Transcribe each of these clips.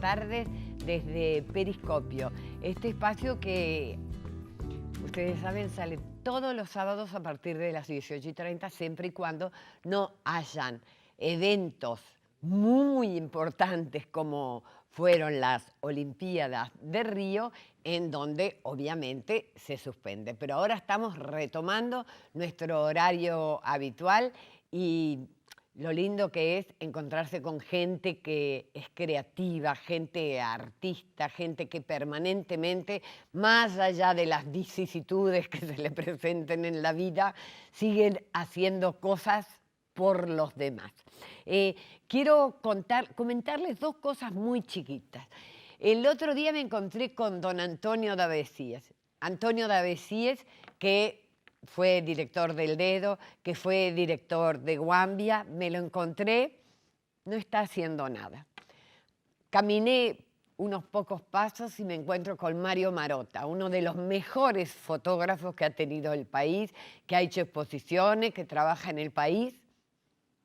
tardes desde Periscopio. Este espacio que, ustedes saben, sale todos los sábados a partir de las 18:30, siempre y cuando no hayan eventos muy importantes como fueron las Olimpiadas de Río, en donde obviamente se suspende. Pero ahora estamos retomando nuestro horario habitual y lo lindo que es encontrarse con gente que es creativa, gente artista, gente que permanentemente, más allá de las vicisitudes que se le presenten en la vida, siguen haciendo cosas por los demás. Quiero comentarles dos cosas muy chiquitas. El otro día me encontré con don Antonio Davesíes. Antonio Davesíes, que fue director del Dedo, que fue director de Guambia, me lo encontré, no está haciendo nada. Caminé unos pocos pasos y me encuentro con Mario Marota, uno de los mejores fotógrafos que ha tenido el país, que ha hecho exposiciones, que trabaja en El País,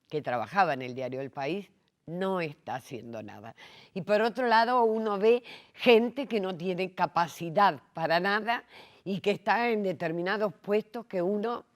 que trabajaba en el diario El País, no está haciendo nada. Y por otro lado, uno ve gente que no tiene capacidad para nada y que está en determinados puestos que uno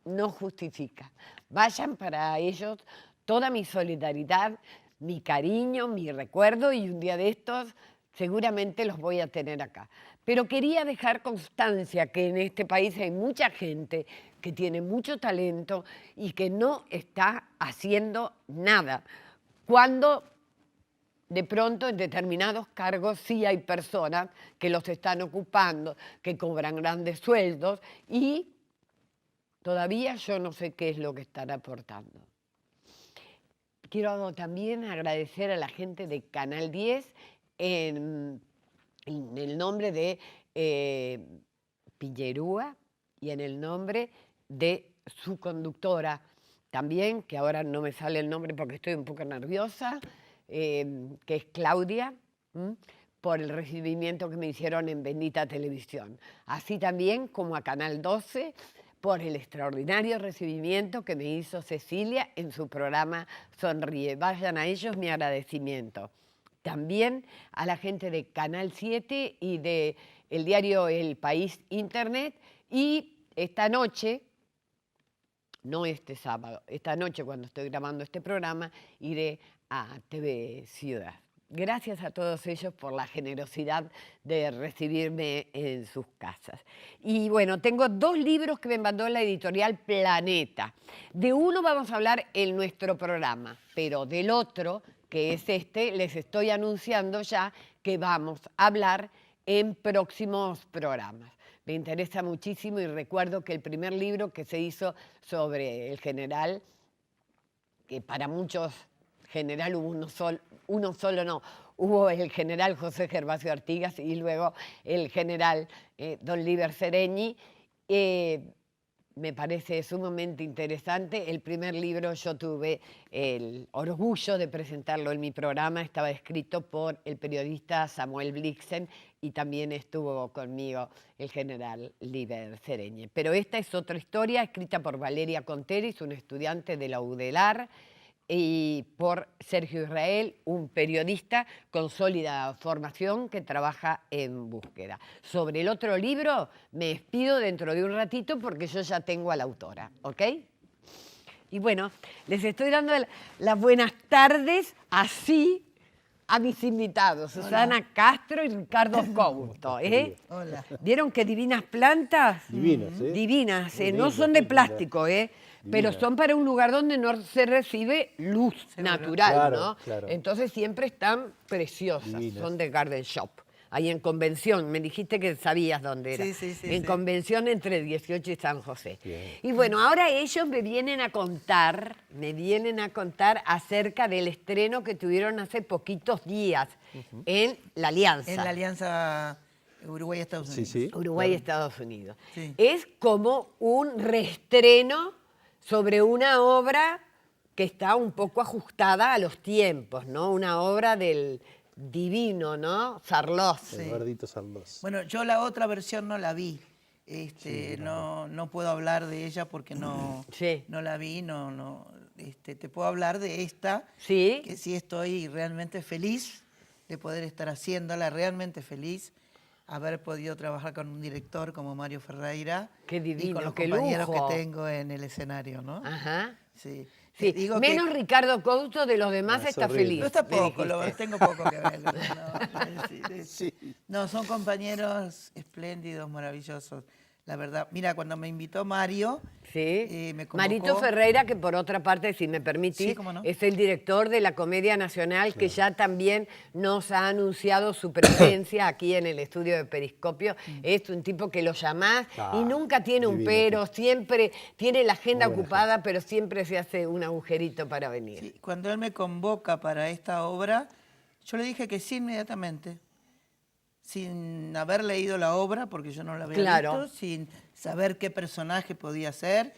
no justifica. Vayan para ellos toda mi solidaridad, mi cariño, mi recuerdo, y un día de estos seguramente los voy a tener acá. Pero quería dejar constancia que en este país hay mucha gente que tiene mucho talento y que no está haciendo nada, cuando de pronto en determinados cargos sí hay personas que los están ocupando, que cobran grandes sueldos y todavía yo no sé qué es lo que están aportando. Quiero también agradecer a la gente de Canal 10 en el nombre de Pillerúa y en el nombre de su conductora también, que ahora no me sale el nombre porque estoy un poco nerviosa, que es Claudia, por el recibimiento que me hicieron en Bendita Televisión. Así también como a Canal 12, por el extraordinario recibimiento que me hizo Cecilia en su programa Sonríe. Vayan a ellos mi agradecimiento. También a la gente de Canal 7 y de el diario El País Internet. Y esta noche, no este sábado, esta noche cuando estoy grabando este programa, iré a TV Ciudad. Gracias a todos ellos por la generosidad de recibirme en sus casas. Y bueno, tengo dos libros que me mandó la editorial Planeta. De uno vamos a hablar en nuestro programa, pero del otro, que es este, les estoy anunciando ya que vamos a hablar en próximos programas. Me interesa muchísimo y recuerdo que el primer libro que se hizo sobre el general, que para muchos general hubo uno solo no, hubo el general José Gervasio Artigas y luego el general don Liber Seregni. Me parece sumamente interesante. El primer libro yo tuve el orgullo de presentarlo en mi programa, estaba escrito por el periodista Samuel Blixen y también estuvo conmigo el general Liber Seregni. Pero esta es otra historia escrita por Valeria Conteris, un estudiante de la UDELAR, y por Sergio Israel, un periodista con sólida formación que trabaja en búsqueda. Sobre el otro libro me despido dentro de un ratito porque yo ya tengo a la autora, ¿ok? Y bueno, les estoy dando las buenas tardes así a mis invitados, Susana Castro y Ricardo Couto. Hola. ¿Vieron qué divinas plantas? Divinas, ¿eh? Divinas, Muy no lindas, son de muy plástico, lindas. pero son para un lugar donde no se recibe luz natural, Claro, ¿no? claro. Entonces siempre están preciosas, Divinas. son de Garden Shop. Ahí en Convención, me dijiste que sabías dónde era. Sí. En Convención entre 18 y San José. Bien. Y bueno, ahora ellos me vienen a contar acerca del estreno que tuvieron hace poquitos días en La Alianza. En la alianza Uruguay-Estados Unidos. Sí. Uruguay y Estados Unidos. Sí. Es como un reestreno sobre una obra que está un poco ajustada a los tiempos, ¿no? Una obra del divino, ¿no? Sarloz. Eduardito Sarloz. Bueno, yo la otra versión no la vi. Sí, no puedo hablar de ella porque no la vi, te puedo hablar de esta, Sí. que sí estoy realmente feliz de poder estar haciéndola, realmente feliz haber podido trabajar con un director como Mario Ferreira. Qué divino, y con los qué compañeros lujo. que tengo en el escenario, ¿no? Ajá. Sí. Sí, Digo menos Ricardo Couto, de los demás es está horrible. feliz. no está me poco, dijiste. tengo poco que ver. Sí. No, son compañeros espléndidos, maravillosos. La verdad, mira, cuando me invitó Mario, Sí. me convocó. Marito Ferreira, que por otra parte, si me permitís, Sí, cómo no. es el director de la Comedia Nacional, que ya también nos ha anunciado su presencia aquí en el estudio de Periscopio. Es un tipo que lo llamás y nunca tiene un divino pero, tipo. siempre tiene la agenda Muy buena ocupada, pero siempre se hace un agujerito para venir. Sí, cuando él me convoca para esta obra, yo le dije que sí inmediatamente. Sin haber leído la obra, porque yo no la había Claro. visto, sin saber qué personaje podía ser.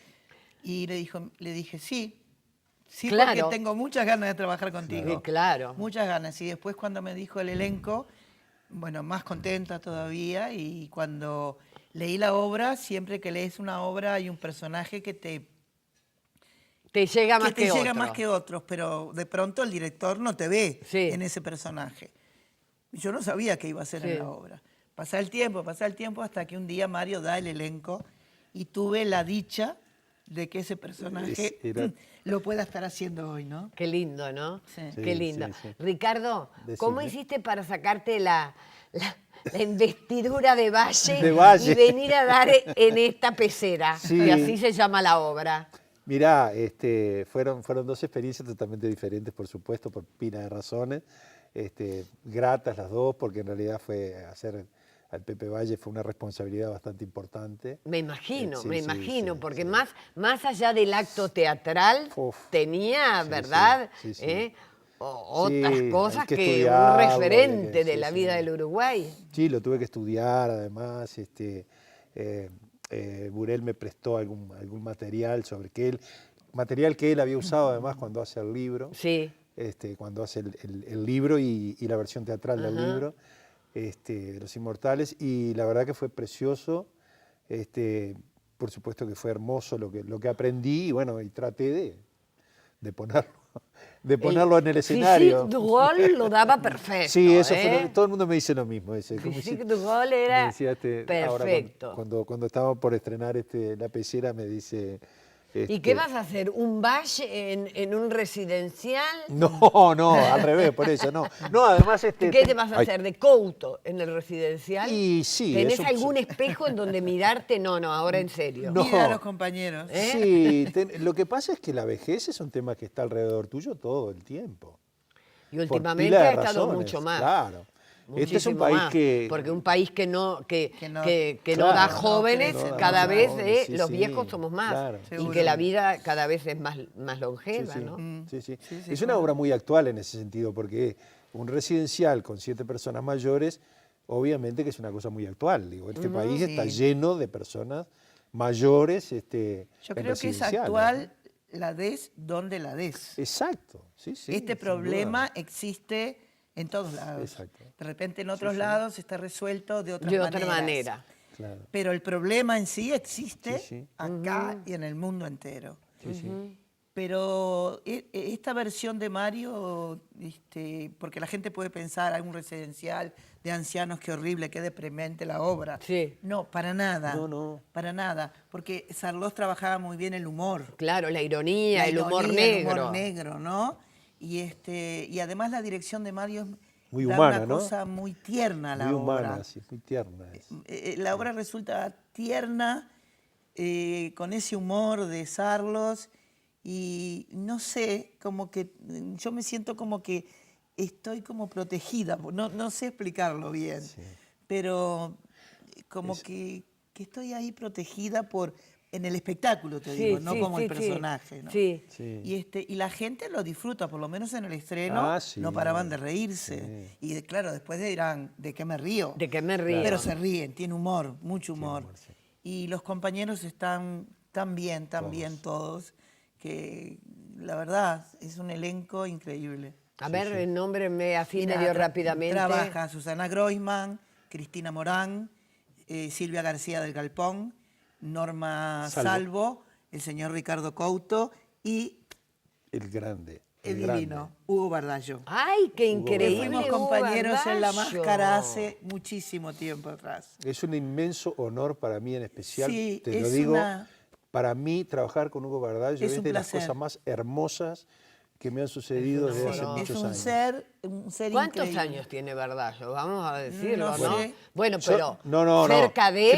Y le dije, sí, Claro. porque tengo muchas ganas de trabajar contigo. Sí, claro. Muchas ganas. Y después cuando me dijo el elenco, bueno, más contenta todavía. Y cuando leí la obra, siempre que lees una obra hay un personaje que te llega más te que llega otro. más que otros, pero de pronto el director no te ve Sí. en ese personaje. Yo no sabía qué iba a hacer Sí. en la obra. Pasa el tiempo hasta que un día Mario da el elenco y tuve la dicha de que ese personaje lo pueda estar haciendo hoy, ¿no? Qué lindo, ¿no? Sí. Qué lindo. Sí, sí. Ricardo, ¿cómo Decime. hiciste para sacarte la investidura de Valle, De Valle. y venir a dar en esta pecera? Sí. Que así se llama la obra. Mirá, fueron dos experiencias totalmente diferentes, por supuesto, por pila de razones. Gratas las dos, porque en realidad hacer al Pepe Valle fue una responsabilidad bastante importante. Me imagino, Sí, me sí, imagino, sí, porque sí. Más allá del acto teatral, Uf. tenía, Sí, ¿verdad? sí, sí. Otras Sí, cosas hay que que un estudiarlo, referente de sí, la sí. vida del Uruguay. Sí, lo tuve que estudiar, además. Burel me prestó algún material que él había usado además cuando hace el libro. Sí. Cuando hace el libro y la versión teatral del libro, de Los Inmortales, y la verdad que fue precioso. Por supuesto que fue hermoso lo que aprendí, y bueno, y traté de ponerlo en el escenario. Physique du Gaulle lo daba perfecto. Sí, eso ¿eh? todo el mundo me dice lo mismo. Physique du Gaulle era me decía ahora perfecto. cuando estábamos por estrenar La Pecera, me dice... ¿Y qué vas a hacer? ¿Un Valle en un residencial? No, al revés, por eso, no. No, además... ¿Qué te vas a hacer? ¿De Couto en el residencial? Y sí, ¿Tenés eso- algún espejo en donde mirarte? No, ahora en serio. No. Mira a los compañeros. Sí, lo que pasa es que la vejez es un tema que está alrededor tuyo todo el tiempo. Y Por últimamente pila de ha estado razones, mucho más. Claro. Este es un Muchísimo país más, que... porque un país que no Claro, da no jóvenes, crece, cada no, vez jóvenes, sí, los sí, viejos somos más. claro. Y Seguro. que la vida cada vez es más Sí, longeva, sí, ¿no? sí, sí. Sí, Es claro. una obra muy actual en ese sentido, porque un residencial con 7 personas mayores, obviamente que es una cosa muy actual. Digo, este país está Sí. lleno de personas mayores Yo en creo que es residenciales, actual la des donde la des. ¿no? Exacto, sí, sí. Este sin problema duda. existe en todos lados. Exacto. De repente en otros lados está resuelto de otras De maneras. otra manera. Claro. Pero el problema en sí existe Sí, sí. acá y en el mundo entero. Sí, sí. Pero esta versión de Mario, porque la gente puede pensar, hay un residencial de ancianos, qué horrible, qué deprimente la obra. Sí. No, para nada. No. Para nada. Porque Sarlós trabajaba muy bien el humor. Claro, la ironía, La el humor ironía, negro. el humor negro, ¿no? Y además la dirección de Mario Muy da humana, una ¿no? cosa muy tierna a la Muy obra. humana, sí, muy tierna. La obra resulta tierna, con ese humor de Sarlos, y no sé, como que yo me siento como que estoy como protegida, no sé explicarlo bien, pero como que estoy ahí protegida en el espectáculo, te Sí, digo, no sí, como el sí, sí. personaje, ¿no? Sí. Sí. Y la gente lo disfruta, por lo menos en el estreno, Sí. no paraban de reírse. Y claro, después dirán, ¿de qué me río? ¿De qué me río? Pero se ríen, tiene humor, mucho humor. humor, sí. Y los compañeros están tan bien todos, que la verdad es un elenco increíble. A ver, nómbrenme así Mira, medio rápidamente. Trabaja Susana Groisman, Cristina Morán, Silvia García del Galpón, Norma Salvo. Salvo, el señor Ricardo Couto y El grande. Es el grande. divino, Hugo Bardallo. ¡Ay, qué Hugo Que increíble! fuimos Hugo compañeros en La Bardallo. Máscara hace muchísimo tiempo atrás. Es un inmenso honor para mí en especial, Sí, te lo es digo, una- para mí trabajar con Hugo Bardallo Es es un de las placer. cosas más hermosas que me han sucedido Es un desde hace honor. Es muchos un años. ser ¿Cuántos increíble. años tiene Bardallo? Vamos a decirlo, No ¿no? sé. Bueno, So- pero no. cerca de...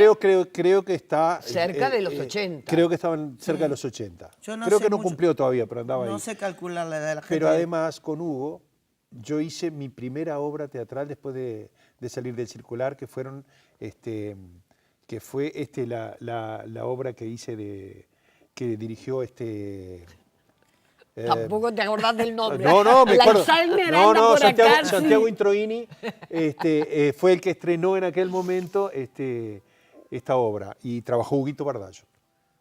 Creo que está... Cerca de los 80. Creo que estaban cerca de los 80. Yo no creo sé que no mucho. cumplió todavía, pero andaba No ahí. sé calcular la edad de la gente. Pero además, con Hugo, yo hice mi primera obra teatral después de salir del circular, que fueron, que fue la obra que hice que dirigió Tampoco te acordás del nombre. no, me El acuerdo. Alzheimer anda por Santiago, acá, sí. Santiago Introini fue el que estrenó en aquel momento esta obra y trabajó Huguito Bardallo.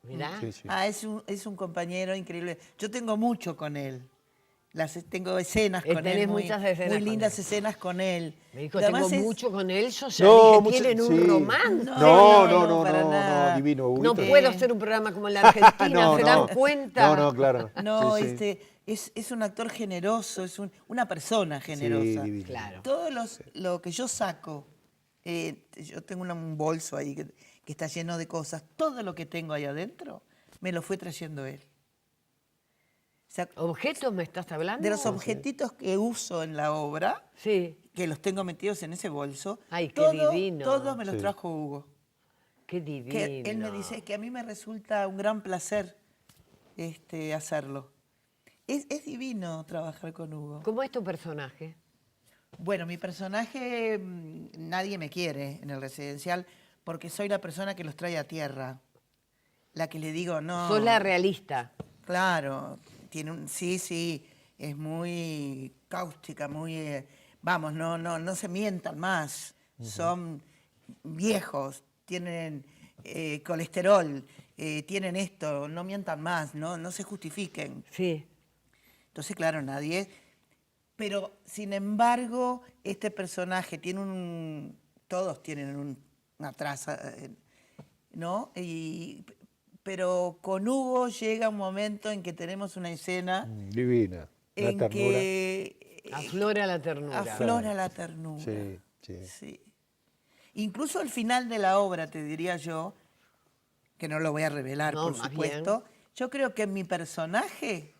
Mirá. Sí, sí. Ah, es un compañero increíble. Yo tengo mucho con él. Tengo escenas con Tenés él, muchas escenas muy con lindas él. escenas con él. Me dijo, Y además tengo es- mucho con él, yo ya No, dije, mucho- tienen un sí. romance. No, para nada. divino. No Huguito. puedo hacer un programa como en la Argentina, No, ¿se no. dan cuenta? No, claro. No, Sí, sí. es un actor generoso, una persona generosa. divino. Claro. Lo que yo saco, yo tengo un bolso ahí que está lleno de cosas, todo lo que tengo ahí adentro me lo fue trayendo él. O sea, ¿Objetos me estás hablando? de los objetitos que uso en la obra, Sí, que los tengo metidos en ese bolso, Ay, qué divino. todos me los Sí. trajo Hugo. qué divino. Que él me dice que a mí me resulta un gran placer hacerlo. Es divino trabajar con Hugo. ¿Cómo es tu personaje? Bueno, mi personaje, nadie me quiere en el residencial porque soy la persona que los trae a tierra. La que le digo, no. Sos la realista. Claro, sí, es muy cáustica, muy, vamos, no se mientan más. Son viejos, tienen colesterol, tienen esto, no mientan más, no se justifiquen. Sí. Entonces, claro, nadie. Pero, sin embargo, este personaje tiene todos tienen una traza, ¿no? Pero con Hugo llega un momento en que tenemos una escena Divina. La en ternura. que Aflora la ternura. aflora la ternura. Sí. Sí. Incluso al final de la obra, te diría yo, que no lo voy a revelar, No, por más supuesto, yo creo que mi personaje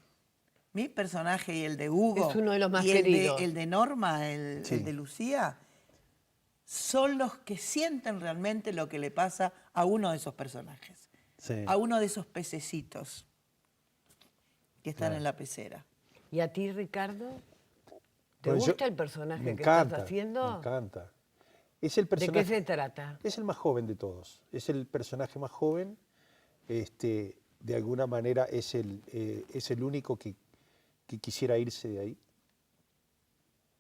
y el de Hugo, Es uno de los más y queridos. el de Norma, el Sí. de Lucía, son los que sienten realmente lo que le pasa a uno de esos personajes, Sí. a uno de esos pececitos que están Claro. en la pecera. ¿Y a ti, Ricardo? ¿Te Bueno, gusta el personaje me que encanta, estás haciendo? Me encanta. Es el ¿De qué personaje. se trata? Es el más joven de todos. Es el personaje más joven. De alguna manera es el único que quisiera irse de ahí.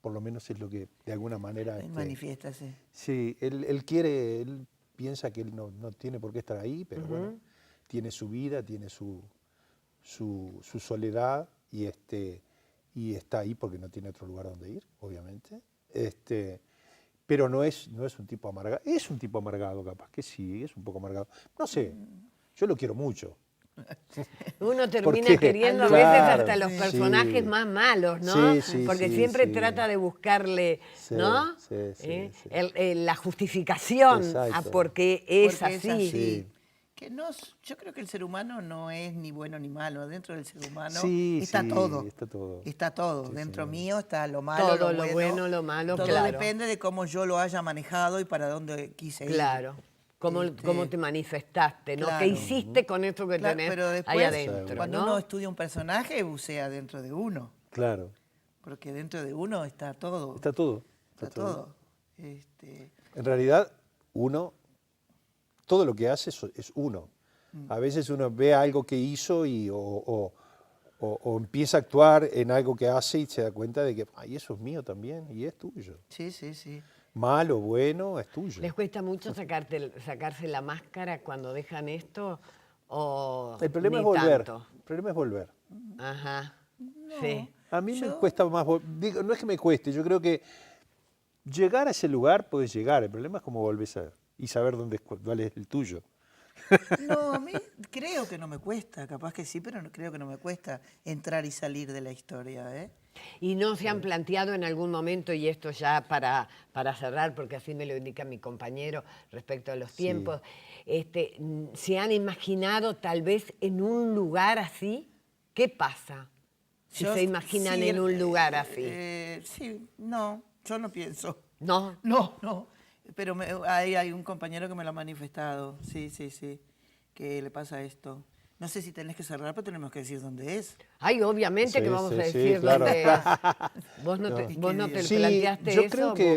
Por lo menos es lo que de alguna manera. Manifiéstase. Sí, él piensa que él no tiene por qué estar ahí, pero bueno, tiene su vida, tiene su soledad y está ahí porque no tiene otro lugar donde ir, obviamente. Pero no es un tipo amargado. Es un tipo amargado, capaz que sí, es un poco amargado. No sé, yo lo quiero mucho. Uno termina Porque, queriendo a claro, veces hasta los sí. personajes más malos, ¿no? Sí, sí, Porque sí, siempre sí. trata de buscarle, Sí, ¿no? sí, sí, sí. La justificación Exacto. a por qué es Porque así. Sí. Que yo creo que el ser humano no es ni bueno ni malo. Dentro del ser humano Sí, está sí, todo. está todo. Está todo. Sí, Dentro sí. mío está lo malo, Todo, lo bueno, lo malo, todo claro. depende de cómo yo lo haya manejado y para dónde quise ir. Claro. Cómo te manifestaste, ¿no? Claro. ¿Qué hiciste con esto que Claro, tenés pero ahí después, adentro, cuando ¿no? uno estudia un personaje, bucea dentro de uno. Claro, Porque dentro de uno está todo. está todo. Está todo. En realidad, todo lo que hace es uno. A veces uno ve algo que hizo o empieza a actuar en algo que hace y se da cuenta de que, ay, eso es mío también y es tuyo. Sí, sí, sí. Malo, bueno, es tuyo. ¿Les cuesta mucho sacarse la máscara cuando dejan esto? ¿O El problema ni es volver. tanto? El problema es volver. Ajá. Sí. A mí me cuesta más, digo, no es que me cueste, yo creo que llegar a ese lugar puedes llegar, el problema es cómo volvés y saber cuál es el tuyo. No, a mí creo que no me cuesta, capaz que sí, pero creo que no me cuesta entrar y salir de la historia, ¿eh? ¿Y no se han planteado en algún momento, y esto ya para cerrar, porque así me lo indica mi compañero respecto a los Sí. tiempos, ¿se han imaginado tal vez en un lugar así? ¿Qué pasa si Yo se imaginan sí, en un lugar así? sí, no, yo no pienso. ¿No? No. Pero hay un compañero que me lo ha manifestado, sí, que le pasa esto. No sé si tenés que cerrar, pero tenemos que decir dónde es. Ay, obviamente Sí, que vamos sí, a sí, decir claro. dónde es. Vos no te Sí, planteaste yo eso. creo que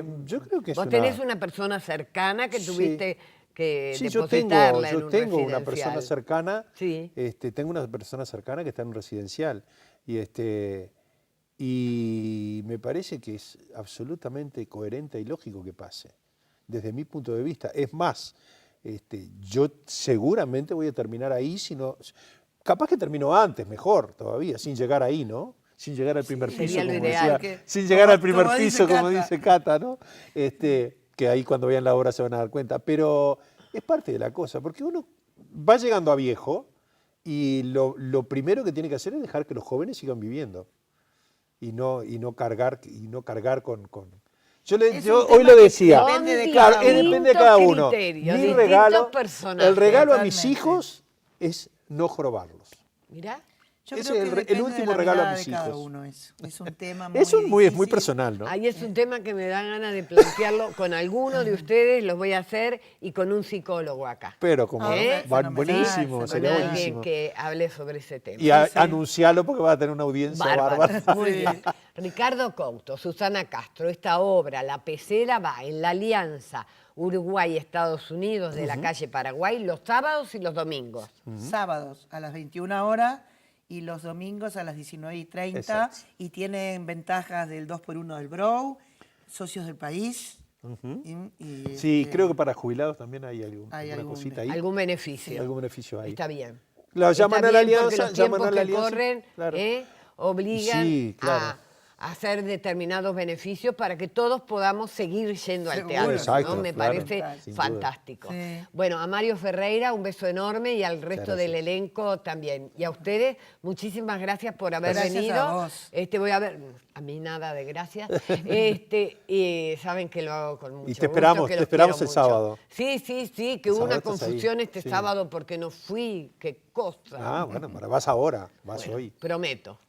es vos tenés una persona cercana que Sí. tuviste que Sí, depositarla en yo un tengo una persona residencial. cercana, Sí. tengo una persona cercana que está en un residencial y me parece que es absolutamente coherente y lógico que pase, desde mi punto de vista. Es más, yo seguramente voy a terminar ahí, capaz que termino antes, mejor todavía, sin llegar ahí, ¿no? Sin llegar al primer piso, sería lo como ideal. decía, Que- sin llegar al primer como dice piso, como Cata. dice Cata, ¿no? Que ahí cuando vean la obra se van a dar cuenta. Pero es parte de la cosa, porque uno va llegando a viejo y lo primero que tiene que hacer es dejar que los jóvenes sigan viviendo y no cargar con. Es Yo un hoy tema lo que decía, depende de claro, cada uno. depende de cada uno. Criterios, Mi distintos regalo, personajes. el regalo a mis Totalmente. hijos es no jorobarlos. Mirá. Yo Ese creo es que el depende último de la regalo a mirada mis de cada hijos. uno. Es un tema Eso es muy difícil. personal, ¿no? Ahí es un tema que me da ganas de plantearlo con alguno de ustedes, los voy a hacer, y con un psicólogo acá. Pero como Fenomenal, buenísimo, Con sería alguien buenísimo. que hable sobre ese tema. Y anunciarlo porque va a tener una audiencia Bárbaro. bárbara. Muy Sí. bien. Ricardo Couto, Susana Castro, esta obra, La Pecera, va en la alianza Uruguay-Estados Unidos de la calle Paraguay los sábados y los domingos. Sábados a las 21 horas y los domingos a las 19:30. Exacto. Y tienen ventajas del 2x1 del Brow, socios del país. Sí, creo que para jubilados también hay alguna algún cosita ahí. Algún beneficio. Algún beneficio ahí. Está bien. Lo llaman Está a la bien porque alianza, los llaman tiempos a la que alianza. corren Claro. obligan Sí, claro. a hacer determinados beneficios para que todos podamos seguir yendo al Seguro. teatro. Exacto, ¿no? Me claro, parece sin duda. fantástico. Sí. Bueno, a Mario Ferreira un beso enorme y al resto Muchas del gracias. elenco también. Y a ustedes, muchísimas gracias por haber Gracias venido. a vos. Voy a ver, a mí nada de gracias. Saben que lo hago con mucho Y te esperamos, gusto, que te los esperamos quiero el sábado. Sí, que El hubo una sábado estás ahí, confusión este sí. sábado porque no fui, qué cosa. Ah, bueno, vas ahora, vas hoy. Prometo.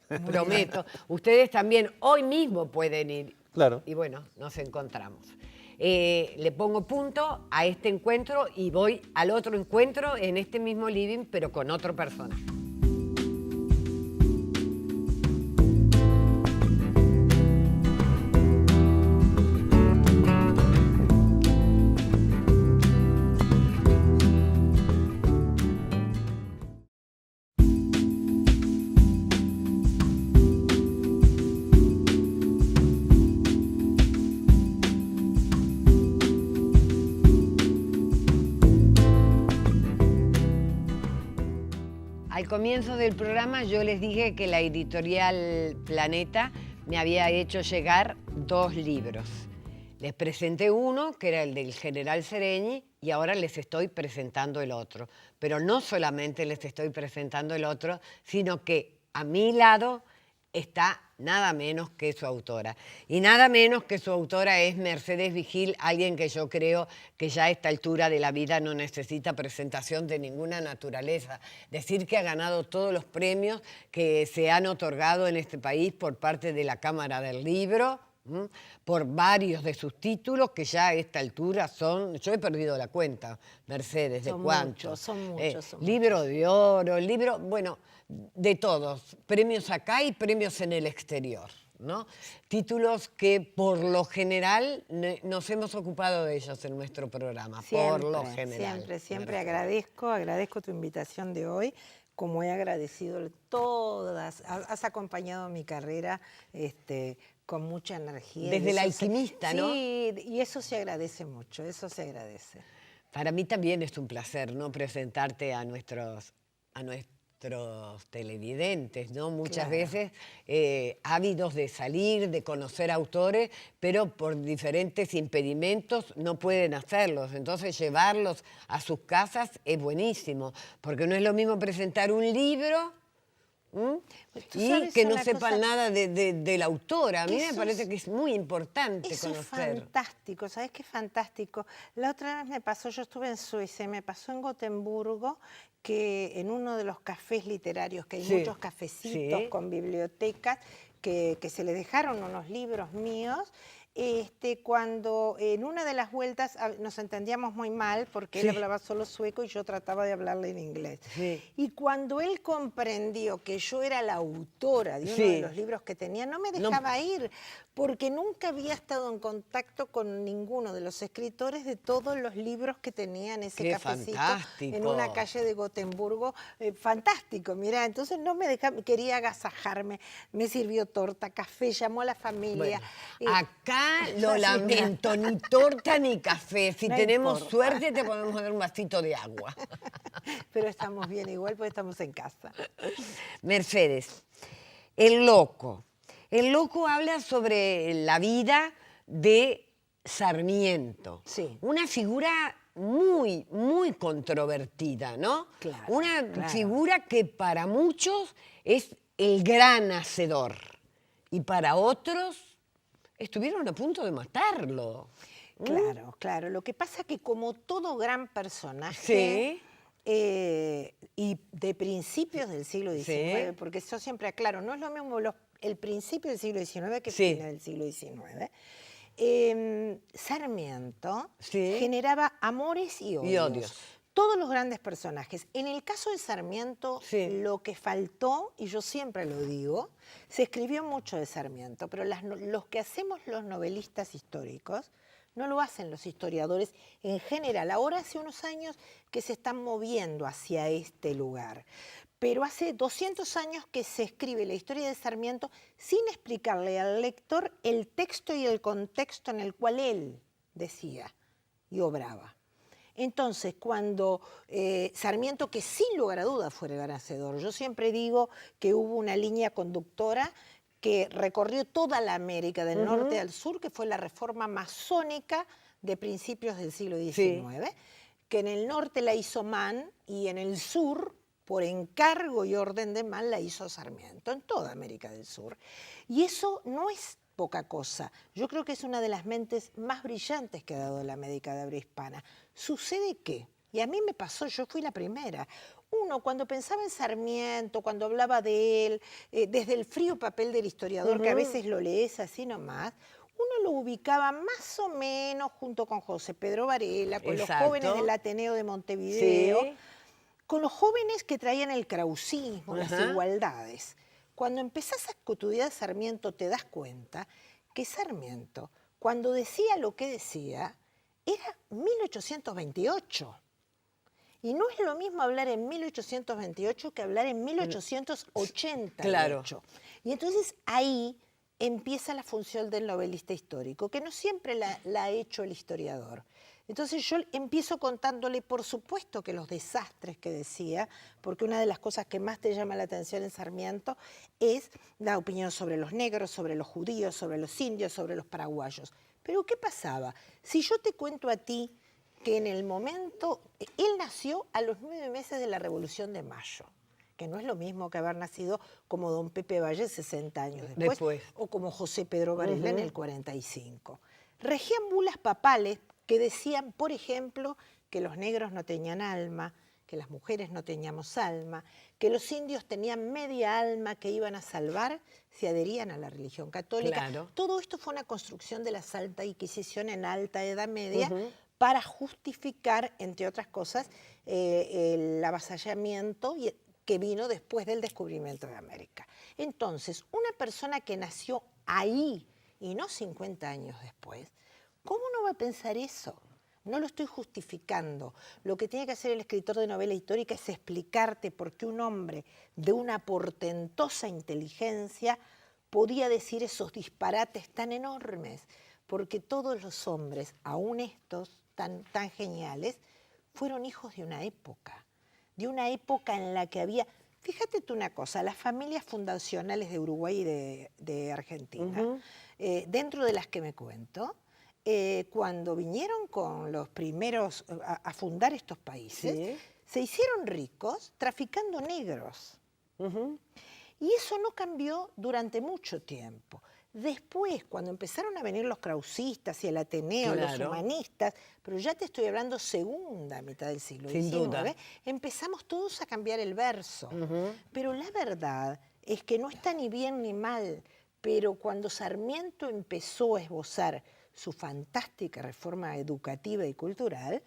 Ustedes también hoy mismo pueden ir. Claro. Y bueno, nos encontramos. Le pongo punto a este encuentro y voy al otro encuentro en este mismo living, pero con otro personaje. Al comienzo del programa yo les dije que la editorial Planeta me había hecho llegar 2 libros. Les presenté uno, que era el del general Sereñi, y ahora les estoy presentando el otro. Pero no solamente les estoy presentando el otro, sino que a mi lado está nada menos que su autora. Y nada menos que su autora es Mercedes Vigil, alguien que yo creo que ya a esta altura de la vida no necesita presentación de ninguna naturaleza. Decir que ha ganado todos los premios que se han otorgado en este país por parte de la Cámara del Libro, por varios de sus títulos, que ya a esta altura son, yo he perdido la cuenta, Mercedes, de cuántos. Son muchos. Libro de oro, libro, bueno, de todos, premios acá y premios en el exterior, ¿no? Títulos que por lo general nos hemos ocupado de ellos en nuestro programa, por lo general. Siempre agradezco tu invitación de hoy, como he agradecido todas, has acompañado mi carrera con mucha energía. Desde El Alquimista, ¿no? Sí, y eso se agradece mucho, eso se agradece. Para mí también es un placer, ¿no? Presentarte a nuestros televidentes, ¿no? Muchas Claro. veces ávidos de salir, de conocer autores, pero por diferentes impedimentos no pueden hacerlos. Entonces llevarlos a sus casas es buenísimo, porque no es lo mismo presentar un libro, ¿m? Tú y sabes que no una sepan cosa, nada del autor. A mí me eso parece es- que es muy importante eso es conocer. fantástico, ¿sabes qué fantástico? La otra vez me pasó, yo estuve en Suiza y me pasó en Gotemburgo que en uno de los cafés literarios, que hay Sí, muchos cafecitos sí. con bibliotecas, que se le dejaron unos libros míos, cuando en una de las vueltas nos entendíamos muy mal porque él Sí. hablaba solo sueco y yo trataba de hablarle en inglés. Sí. Y cuando él comprendió que yo era la autora de uno Sí. de los libros que tenía, no me No- dejaba ir, porque nunca había estado en contacto con ninguno de los escritores de todos los libros que tenía en ese ¡Qué cafecito fantástico! en una calle de Gotemburgo. Fantástico, mira, entonces no me dejaba, quería agasajarme, me sirvió torta, café, llamó a la familia. Bueno, acá lo lamento, ni torta ni café. Si No tenemos importa. suerte te podemos dar un vasito de agua. Pero estamos bien igual porque estamos en casa. Mercedes, el loco. El loco habla sobre la vida de Sarmiento. Sí. Una figura muy, muy controvertida, ¿no? Claro, Una claro. figura que para muchos es el gran hacedor y para otros estuvieron a punto de matarlo. Claro, claro. Lo que pasa es que como todo gran personaje, Sí. y de principios del siglo XIX, Sí. porque yo siempre aclaro, no es lo mismo el principio del siglo XIX que el Sí. final del siglo XIX. Sarmiento Sí. generaba amores y odios. Y odios. Todos los grandes personajes. En el caso de Sarmiento, Sí. lo que faltó, y yo siempre lo digo, se escribió mucho de Sarmiento, pero los que hacemos los novelistas históricos no lo hacen los historiadores en general. Ahora hace unos años que se están moviendo hacia este lugar, pero hace 200 años que se escribe la historia de Sarmiento sin explicarle al lector el texto y el contexto en el cual él decía y obraba. Entonces, cuando Sarmiento, que sin lugar a dudas fue el ganador, yo siempre digo que hubo una línea conductora que recorrió toda la América del norte al sur, que fue la reforma masónica de principios del siglo XIX, que en el norte la hizo Mann y en el sur, por encargo y orden de Mann, la hizo Sarmiento, en toda América del Sur. Y eso no es poca cosa. Yo creo que es una de las mentes más brillantes que ha dado la América de habla hispana. Sucede que, y a mí me pasó, yo fui la primera, uno cuando pensaba en Sarmiento, cuando hablaba de él, desde el frío papel del historiador, que a veces lo lees así nomás, uno lo ubicaba más o menos junto con José Pedro Varela, con Exacto. los jóvenes del Ateneo de Montevideo, Sí. con los jóvenes que traían el krausismo, las Ajá. igualdades. Cuando empezás a estudiar Sarmiento te das cuenta que Sarmiento, cuando decía lo que decía, era 1828. Y no es lo mismo hablar en 1828 que hablar en 1888. Claro. Y entonces ahí empieza la función del novelista histórico, que no siempre la ha hecho el historiador. Entonces yo empiezo contándole, por supuesto, que los desastres que decía, porque una de las cosas que más te llama la atención en Sarmiento es la opinión sobre los negros, sobre los judíos, sobre los indios, sobre los paraguayos. Pero ¿qué pasaba? Si yo te cuento a ti que en el momento, él nació a los 9 meses de la Revolución de Mayo, que no es lo mismo que haber nacido como don Pepe Valle 60 años después. O como José Pedro Varela en el 45. Regían bulas papales que decían, por ejemplo, que los negros no tenían alma, que las mujeres no teníamos alma, que los indios tenían media alma que iban a salvar si adherían a la religión católica. Claro. Todo esto fue una construcción de la Santa Inquisición en alta Edad Media para justificar, entre otras cosas, el avasallamiento que vino después del descubrimiento de América. Entonces, una persona que nació ahí y no 50 años después, ¿cómo no va a pensar eso? No lo estoy justificando. Lo que tiene que hacer el escritor de novela histórica es explicarte por qué un hombre de una portentosa inteligencia podía decir esos disparates tan enormes, porque todos los hombres, aún estos tan geniales, fueron hijos de una época en la que había Fíjate tú una cosa, las familias fundacionales de Uruguay y de Argentina, dentro de las que me cuento, cuando vinieron con los primeros a fundar estos países, se hicieron ricos traficando negros. Y eso no cambió durante mucho tiempo. Después, cuando empezaron a venir los krausistas y el Ateneo, los humanistas, pero ya te estoy hablando segunda mitad del siglo XIX, empezamos todos a cambiar el verso. Pero la verdad es que no está ni bien ni mal, pero cuando Sarmiento empezó a esbozar su fantástica reforma educativa y cultural,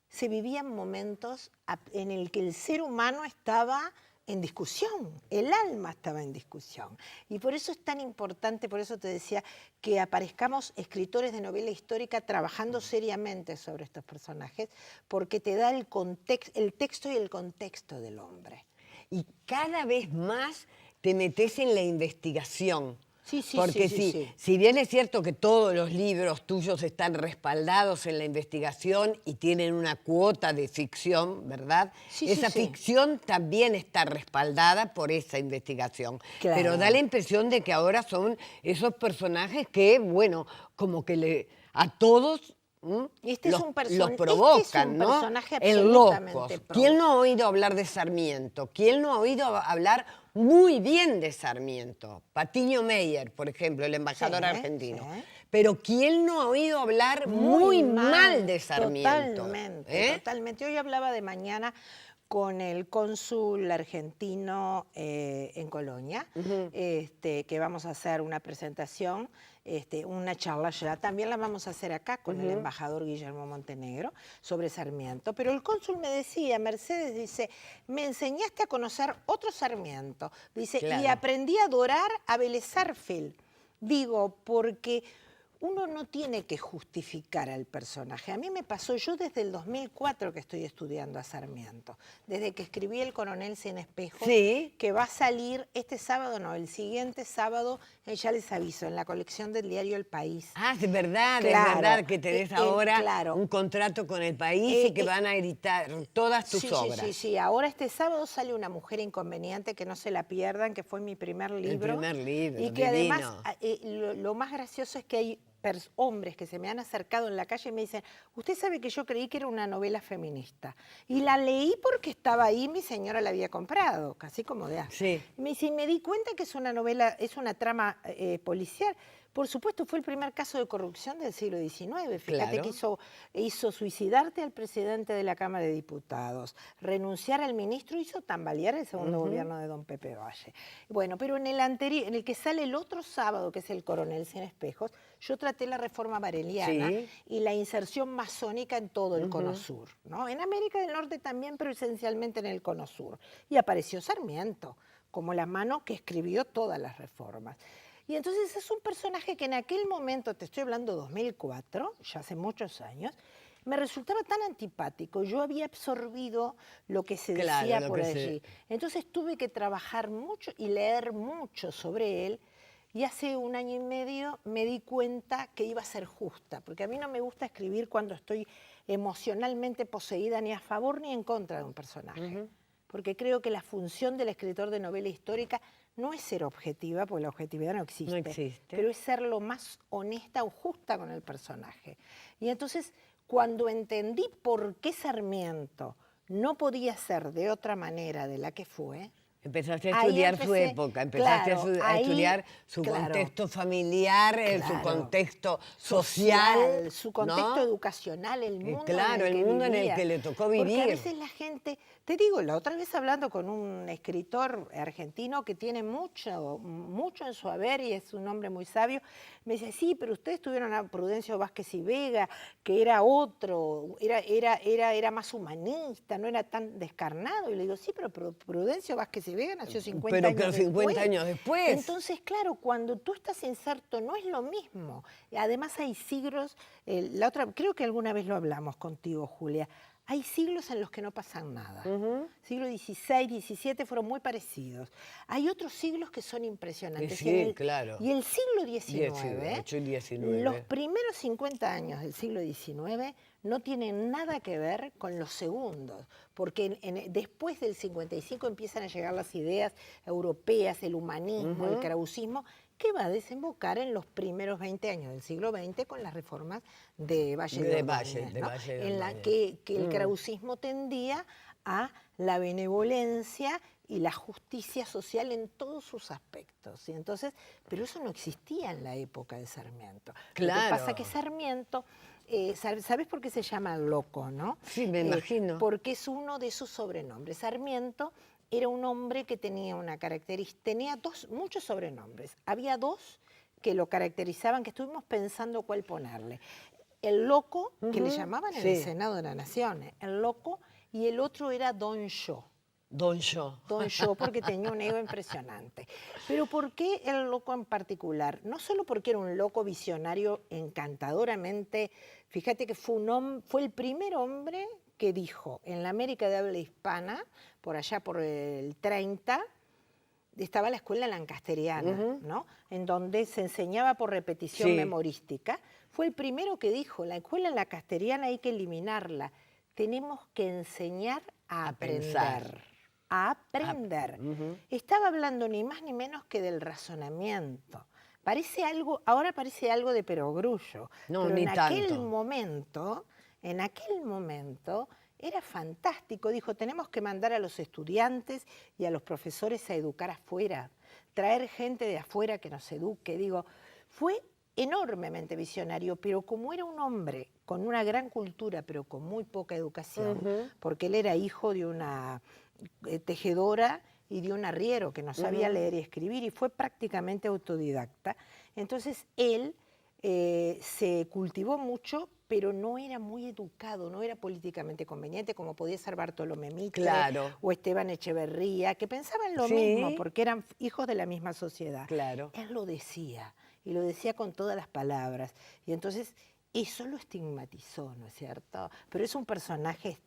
se vivían momentos en el que el ser humano estaba en discusión, el alma estaba en discusión. Y por eso es tan importante, por eso te decía, que aparezcamos escritores de novela histórica trabajando seriamente sobre estos personajes, porque te da el texto y el contexto del hombre. Y cada vez más te metes en la investigación. Sí, sí, porque sí. Si bien es cierto que todos los libros tuyos están respaldados en la investigación y tienen una cuota de ficción, ¿verdad? Esa ficción también está respaldada por esa investigación. Claro. Pero da la impresión de que ahora son esos personajes que, bueno, como que a todos... los provocan, ¿no? Personaje En locos. absolutamente ¿Quién no ha oído hablar de Sarmiento? ¿Quién no ha oído hablar muy bien de Sarmiento? Patiño Meyer, por ejemplo, el embajador argentino. Pero ¿quién no ha oído hablar muy mal de Sarmiento? Totalmente, totalmente. Hoy hablaba de mañana con el cónsul argentino en Colonia, que vamos a hacer una presentación, una charla ya, también la vamos a hacer acá con el embajador Guillermo Montenegro sobre Sarmiento, pero el cónsul me decía, Mercedes dice, me enseñaste a conocer otro Sarmiento, dice, y aprendí a adorar a Vélez Sarsfield. Digo, porque uno no tiene que justificar al personaje. A mí me pasó, yo desde el 2004 que estoy estudiando a Sarmiento, desde que escribí El coronel sin espejos, que va a salir este sábado, no, el siguiente sábado, ya les aviso, en la colección del diario El País. Ah, es verdad que tenés ahora un contrato con El País y que van a editar todas tus obras. Sí, ahora este sábado sale Una mujer inconveniente, que no se la pierdan, que fue mi primer libro. El primer libro, y que divino. Además, lo más gracioso es que hay hombres que se me han acercado en la calle y me dicen, usted sabe que yo creí que era una novela feminista. Y la leí porque estaba ahí, mi señora la había comprado, casi como de hace. Y me dice, y me di cuenta que es una novela, es una trama policial. Por supuesto, fue el primer caso de corrupción del siglo XIX. Fíjate que hizo suicidarte al presidente de la Cámara de Diputados, renunciar al ministro, hizo tambalear el segundo gobierno de don Pepe Valle. Bueno, pero en el que sale el otro sábado, que es El coronel sin espejos, yo traté la reforma vareliana y la inserción masónica en todo el Cono Sur, ¿no? En América del Norte también, pero esencialmente en el Cono Sur. Y apareció Sarmiento, como la mano que escribió todas las reformas. Y entonces es un personaje que en aquel momento, te estoy hablando 2004, ya hace muchos años, me resultaba tan antipático. Yo había absorbido lo que se decía por allí. Entonces tuve que trabajar mucho y leer mucho sobre él. Y hace 1 año y medio me di cuenta que iba a ser justa, porque a mí no me gusta escribir cuando estoy emocionalmente poseída ni a favor ni en contra de un personaje. Porque creo que la función del escritor de novela histórica no es ser objetiva, porque la objetividad no existe, pero es ser lo más honesta o justa con el personaje. Y entonces, cuando entendí por qué Sarmiento no podía ser de otra manera de la que fue, empezaste a estudiar su época, empezaste a estudiar su contexto familiar, su contexto social, su contexto educacional, el mundo en el que le tocó vivir. Porque a veces la gente, te digo, la otra vez hablando con un escritor argentino que tiene mucho en su haber y es un hombre muy sabio, me dice, sí, pero ustedes tuvieron a Prudencio Vázquez y Vega, que era otro, era más humanista, no era tan descarnado. Y le digo, sí, pero Prudencio Vázquez y Vega nació 50 años después. Entonces, claro, cuando tú estás inserto no es lo mismo. Además hay siglos, creo que alguna vez lo hablamos contigo, Julia, hay siglos en los que no pasan nada. Siglo XVI, XVII fueron muy parecidos. Hay otros siglos que son impresionantes. Sí, claro. Y el siglo XIX, 18 y 19. los primeros 50 años del siglo XIX no tienen nada que ver con los segundos, porque después del 55 empiezan a llegar las ideas europeas, el humanismo, el krausismo, que va a desembocar en los primeros 20 años del siglo XX con las reformas de Valle de Ordóñez, ¿no? En la que el krausismo tendía a la benevolencia y la justicia social en todos sus aspectos. ¿Sí? Entonces, pero eso no existía en la época de Sarmiento. Claro. Lo que pasa es que Sarmiento, ¿sabes por qué se llama loco, no? Sí, me imagino. Porque es uno de sus sobrenombres. Sarmiento era un hombre que tenía una característica, tenía muchos sobrenombres. Había dos que lo caracterizaban, que estuvimos pensando cuál ponerle. El loco, que le llamaban en el Senado de la Nación, el loco, y el otro era Don Yo. Don Yo. Don Yo, porque tenía un ego impresionante. Pero ¿por qué el loco en particular? No solo porque era un loco visionario encantadoramente, fíjate que fue el primer hombre que dijo en la América de habla hispana, por allá por el 30, estaba la escuela lancasteriana, ¿no? En donde se enseñaba por repetición memorística. Fue el primero que dijo, la escuela lancasteriana hay que eliminarla. Tenemos que enseñar a aprender. Pensar. A aprender. Estaba hablando ni más ni menos que del razonamiento. Parece algo, ahora parece algo de perogrullo. No, pero ni en aquel tanto. momento era fantástico. Dijo, tenemos que mandar a los estudiantes y a los profesores a educar afuera, traer gente de afuera que nos eduque. Digo, fue enormemente visionario, pero como era un hombre con una gran cultura, pero con muy poca educación, porque él era hijo de una tejedora y de un arriero que no sabía leer y escribir, y fue prácticamente autodidacta. Entonces él se cultivó mucho, pero no era muy educado, no era políticamente conveniente, como podía ser Bartolomé Mitre o Esteban Echeverría, que pensaban lo mismo, porque eran hijos de la misma sociedad. Claro. Él lo decía, y lo decía con todas las palabras. Y entonces eso lo estigmatizó, ¿no es cierto? Pero es un personaje,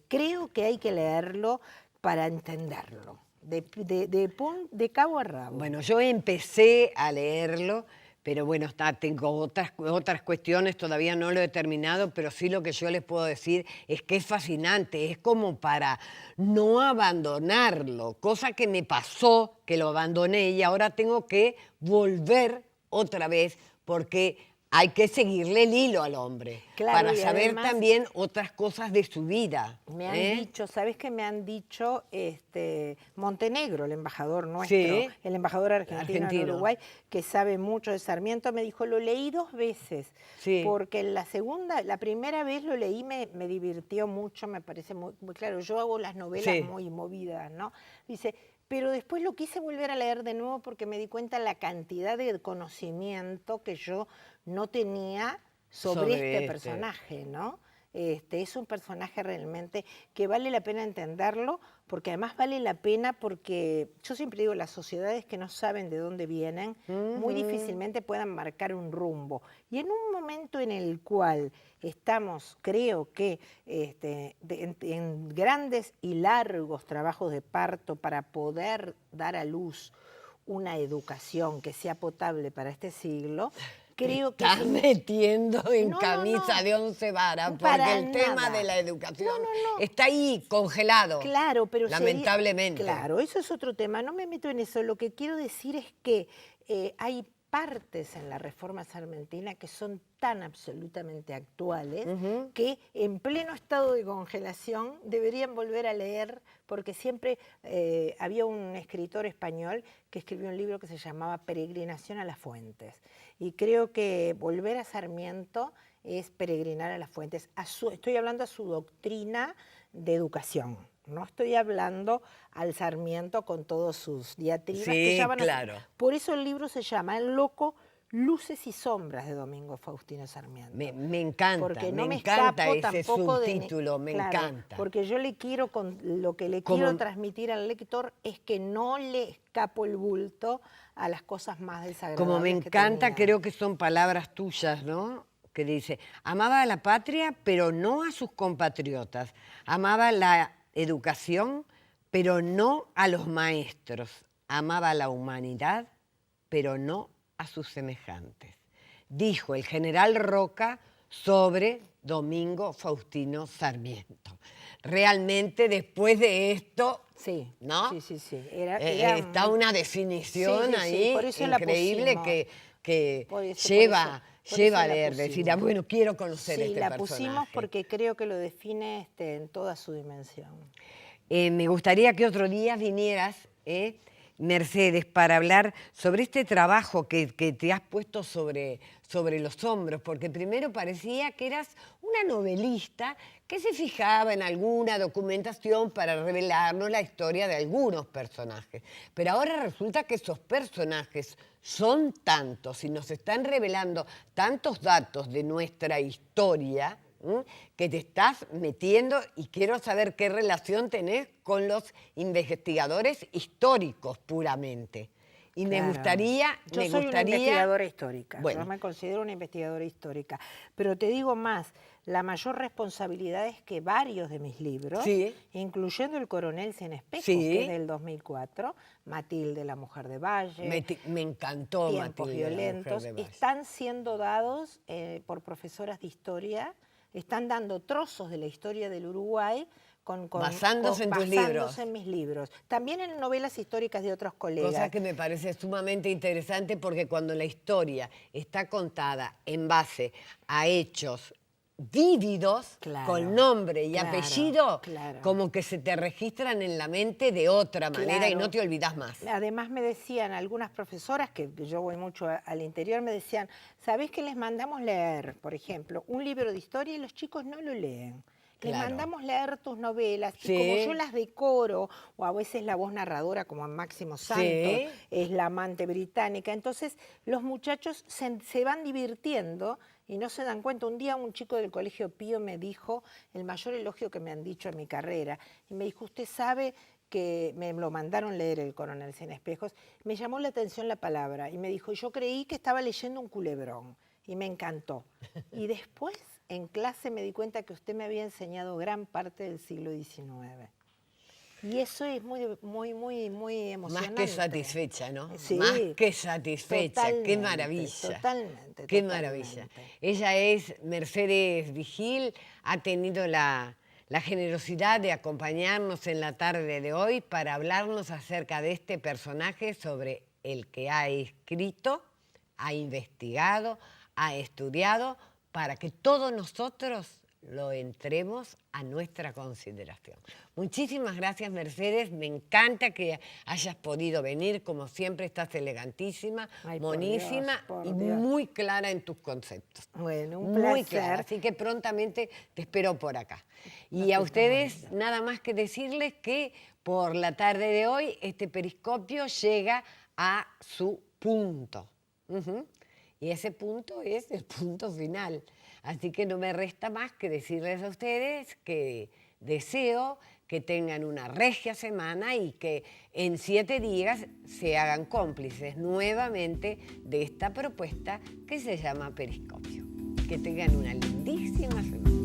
creo que hay que leerlo para entenderlo, de cabo a rabo. Bueno, yo empecé a leerlo, pero bueno, tengo otras cuestiones, todavía no lo he terminado, pero sí lo que yo les puedo decir es que es fascinante, es como para no abandonarlo, cosa que me pasó, que lo abandoné y ahora tengo que volver otra vez porque hay que seguirle el hilo al hombre, Claro, para y saber además también otras cosas de su vida. Me han dicho, ¿sabes qué me han dicho? Montenegro, el embajador nuestro, Sí. el embajador argentino en Uruguay, que sabe mucho de Sarmiento, me dijo, lo leí 2 veces, porque la primera vez lo leí, me divirtió mucho, me parece muy, muy claro. Yo hago las novelas muy movidas, ¿no? Dice, pero después lo quise volver a leer de nuevo porque me di cuenta la cantidad de conocimiento que yo no tenía sobre este personaje, ¿no? Es un personaje realmente que vale la pena entenderlo, porque además vale la pena porque, yo siempre digo, las sociedades que no saben de dónde vienen, muy difícilmente puedan marcar un rumbo. Y en un momento en el cual estamos, creo que, en grandes y largos trabajos de parto para poder dar a luz una educación que sea potable para este siglo, creo que... Estás metiendo en camisa de 11 varas, porque el tema de la educación está ahí, congelado. Claro, pero lamentablemente. Claro, eso es otro tema, no me meto en eso. Lo que quiero decir es que hay partes en la reforma sarmentina que son tan absolutamente actuales que en pleno estado de congelación deberían volver a leer, porque siempre había un escritor español que escribió un libro que se llamaba Peregrinación a las Fuentes. Y creo que volver a Sarmiento es peregrinar a las fuentes. Estoy hablando a su doctrina de educación. No estoy hablando al Sarmiento con todos sus diatribas. Sí, claro. Por eso el libro se llama El loco, luces y sombras de Domingo Faustino Sarmiento. Me encanta, porque no me encanta ese subtítulo, me encanta. Porque yo lo que le quiero transmitir al lector es que no le escapo el bulto a las cosas más desagradables. Como me encanta, creo que son palabras tuyas, ¿no? que dice, amaba a la patria, pero no a sus compatriotas. Amaba la educación, pero no a los maestros. Amaba a la humanidad, pero no a sus semejantes. Dijo el general Roca sobre Domingo Faustino Sarmiento. Realmente después de esto, Sí, ¿no? sí. Está una definición Sí, ahí por eso la increíble pusimos. que Por eso lleva a la leer, pusimos. decir, bueno, quiero conocer Sí, este la personaje. pusimos porque creo que lo define en toda su dimensión. Me gustaría que otro día vinieras, Mercedes, para hablar sobre este trabajo que te has puesto sobre los hombros, porque primero parecía que eras una novelista que se fijaba en alguna documentación para revelarnos la historia de algunos personajes. Pero ahora resulta que esos personajes son tantos y nos están revelando tantos datos de nuestra historia, que te estás metiendo, y quiero saber qué relación tenés con los investigadores históricos puramente. Y me Claro. gustaría... Yo soy una investigadora histórica, Bueno. yo me considero una investigadora histórica, pero te digo más, la mayor responsabilidad es que varios de mis libros, Sí. incluyendo El coronel sin espejo, Sí. que es del 2004, Matilde, la mujer de Valle, Me encantó Tiempos Matilde, la mujer violentos, de Valle. están siendo dados por profesoras de historia, están dando trozos de la historia del Uruguay Basándose en tus libros. basándose en mis libros. También en novelas históricas de otros colegas. Cosa que me parece sumamente interesante, porque cuando la historia está contada en base a hechos vívidos, Claro, con nombre y claro, apellido, claro. como que se te registran en la mente de otra manera y Claro. no te olvidas más. Además me decían algunas profesoras, que yo voy mucho al interior, me decían, ¿sabés que les mandamos leer, por ejemplo, un libro de historia y los chicos no lo leen? Les Claro. mandamos leer tus novelas, Sí. y como yo las decoro, o a veces la voz narradora, como en Máximo Santos, Sí. es la amante británica, entonces los muchachos se van divirtiendo y no se dan cuenta. Un día un chico del Colegio Pío me dijo el mayor elogio que me han dicho en mi carrera, y me dijo, usted sabe que me lo mandaron leer El coronel sin espejos, me llamó la atención la palabra, y me dijo, yo creí que estaba leyendo un culebrón, y me encantó. Y después, en clase, me di cuenta que usted me había enseñado gran parte del siglo XIX. Y eso es muy emocionante. Más que satisfecha, ¿no? Sí, Más que satisfecha. Qué totalmente, maravilla. totalmente, Qué totalmente. maravilla. Ella es Mercedes Vigil, ha tenido la generosidad de acompañarnos en la tarde de hoy para hablarnos acerca de este personaje sobre el que ha escrito, ha investigado, ha estudiado, para que todos nosotros lo entremos a nuestra consideración. Muchísimas gracias, Mercedes. Me encanta que hayas podido venir. Como siempre, estás elegantísima, Ay, por monísima Dios, por y Dios. muy clara en tus conceptos. Bueno, un Muy placer. clara. Así que prontamente te espero por acá. Y Nos a estamos ustedes, viendo. nada más que decirles que por la tarde de hoy este periscopio llega a su punto. Ujú. Y ese punto es el punto final. Así que no me resta más que decirles a ustedes que deseo que tengan una regia semana y que en 7 días se hagan cómplices nuevamente de esta propuesta que se llama Periscopio. Que tengan una lindísima semana.